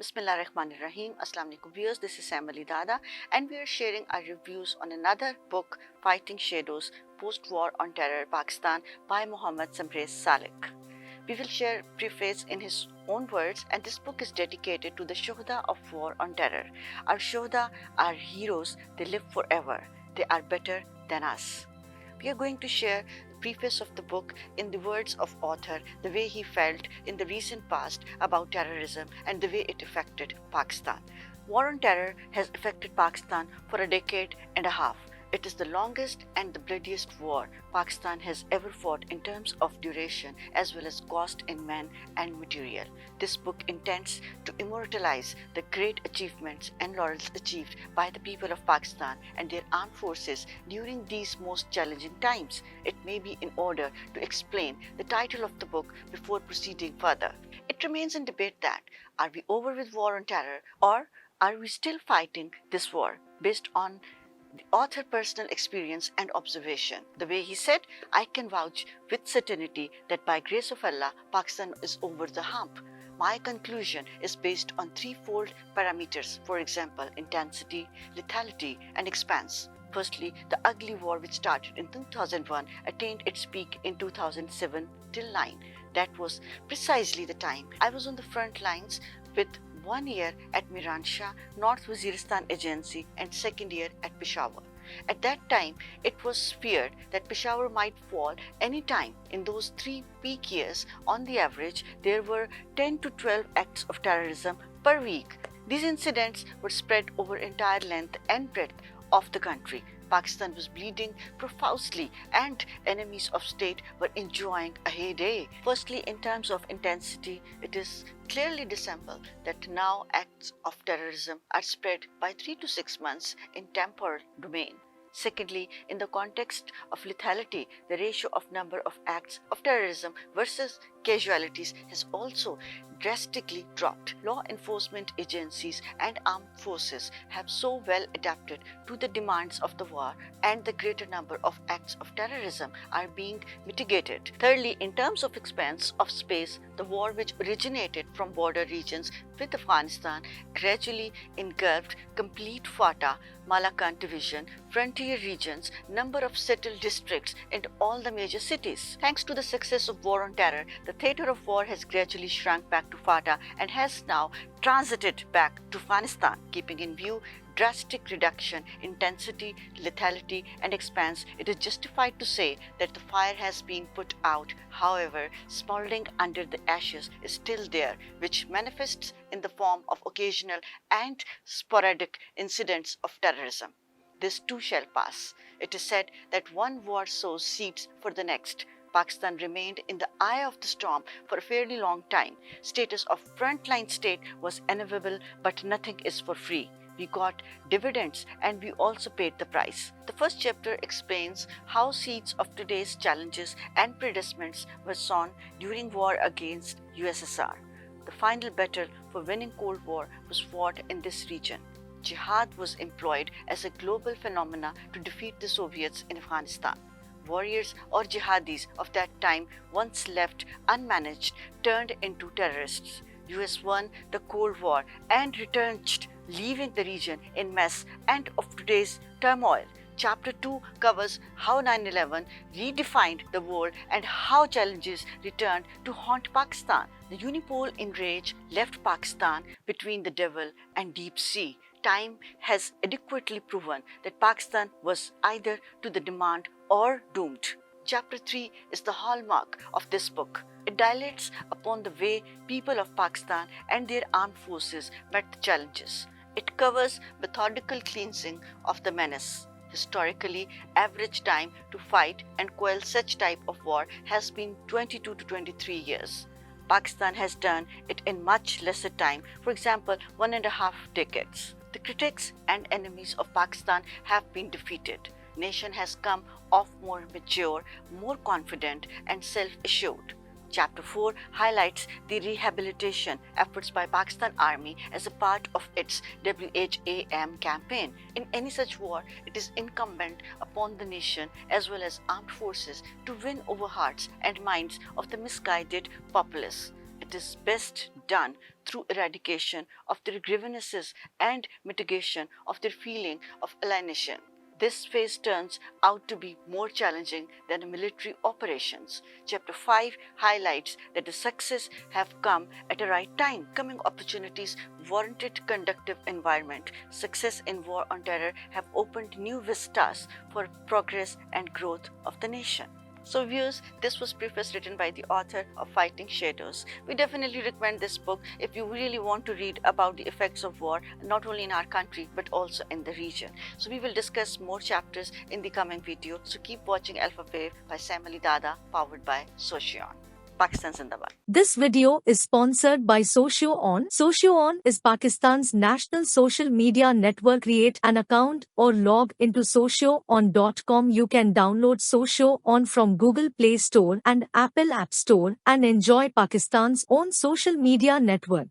Bismillahirrahmanirrahim. Assalamu alaikum viewers, this is Dada and we are sharing our reviews on another book, Fighting Shadows, Post-War on Terror, Pakistan by Muhammad Samrez Salik. We will share preface in his own words, and this book is dedicated to the Shuhada of war on terror. Our Shuhada are heroes, they live forever, they are better than us. We are going to share the preface of the book in the words of author, the way he felt in the recent past about terrorism and the way it affected Pakistan. War on terror has affected Pakistan for a decade and a half. It is the longest and the bloodiest war Pakistan has ever fought in terms of duration as well as cost in men and material. This book intends to immortalize the great achievements and laurels achieved by the people of Pakistan and their armed forces during these most challenging times. It may be in order to explain the title of the book before proceeding further. It remains in debate that are we over with war on terror, or are we still fighting this war based on the author's personal experience and observation. The way he said, I can vouch with certainty that by grace of Allah, Pakistan is over the hump. My conclusion is based on threefold parameters, for example, intensity, lethality, and expanse. Firstly, the ugly war which started in 2001 attained its peak in 2007 till 9. That was precisely the time I was on the front lines with 1 year at Miranshah, North Waziristan Agency, and 2nd year at Peshawar. At that time, it was feared that Peshawar might fall any time. In those 3 peak years, on the average, there were 10 to 12 acts of terrorism per week. These incidents were spread over entire length and breadth of the country. Pakistan was bleeding profusely and enemies of state were enjoying a heyday. Firstly, in terms of intensity, it is clearly discernible that now acts of terrorism are spread by 3 to 6 months in temporal domain. Secondly, in the context of lethality, the ratio of number of acts of terrorism versus casualties has also drastically dropped. Law enforcement agencies and armed forces have so well adapted to the demands of the war, and the greater number of acts of terrorism are being mitigated. Thirdly, in terms of expanse of space, the war which originated from border regions with Afghanistan gradually engulfed complete FATA, Malakand division, frontier regions, number of settled districts and all the major cities. Thanks to the success of war on terror, the theatre of war has gradually shrunk back to FATA and has now transited back to Afghanistan, keeping in view drastic reduction in intensity, lethality and expanse. It is justified to say that the fire has been put out. However, smoldering under the ashes is still there, which manifests in the form of occasional and sporadic incidents of terrorism. This too shall pass. It is said that one war sows seeds for the next. Pakistan remained in the eye of the storm for a fairly long time. Status of frontline state was inevitable, but nothing is for free. We got dividends and we also paid the price. The first chapter explains how seeds of today's challenges and predicaments were sown during war against USSR. The final battle for winning Cold War was fought in this region. Jihad was employed as a global phenomenon to defeat the Soviets in Afghanistan. Warriors or jihadis of that time, once left unmanaged, turned into terrorists. US won the Cold War and returned, leaving the region in mess and of today's turmoil. Chapter 2 covers how 9/11 redefined the world and how challenges returned to haunt Pakistan. The unipole in rage left Pakistan between the devil and deep sea. Time has adequately proven that Pakistan was either to the demand or doomed. Chapter 3 is the hallmark of this book. It dilates upon the way people of Pakistan and their armed forces met the challenges. It covers methodical cleansing of the menace. Historically, average time to fight and quell such type of war has been 22 to 23 years. Pakistan has done it in much lesser time, for example, 1.5 decades. The critics and enemies of Pakistan have been defeated. Nation has come off more mature, more confident and self-assured. Chapter 4 highlights the rehabilitation efforts by Pakistan Army as a part of its WHAM campaign. In any such war, it is incumbent upon the nation as well as armed forces to win over hearts and minds of the misguided populace. It is best done through eradication of their grievances and mitigation of their feeling of alienation. This phase turns out to be more challenging than the military operations. Chapter 5 highlights that the success have come at a right time. Coming opportunities warranted conducive environment. Success in war on terror have opened new vistas for progress and growth of the nation. So viewers, this was preface written by the author of Fighting Shadows. We definitely recommend this book if you really want to read about the effects of war, not only in our country but also in the region. So we will discuss more chapters in the coming video. So keep watching Alpha Wave by Dada, powered by Socion. Pakistan Zindabad. This video is sponsored by Socion. Socion is Pakistan's national social media network. Create an account or log into socion.com. You can download Socion from Google Play Store and Apple App Store and enjoy Pakistan's own social media network.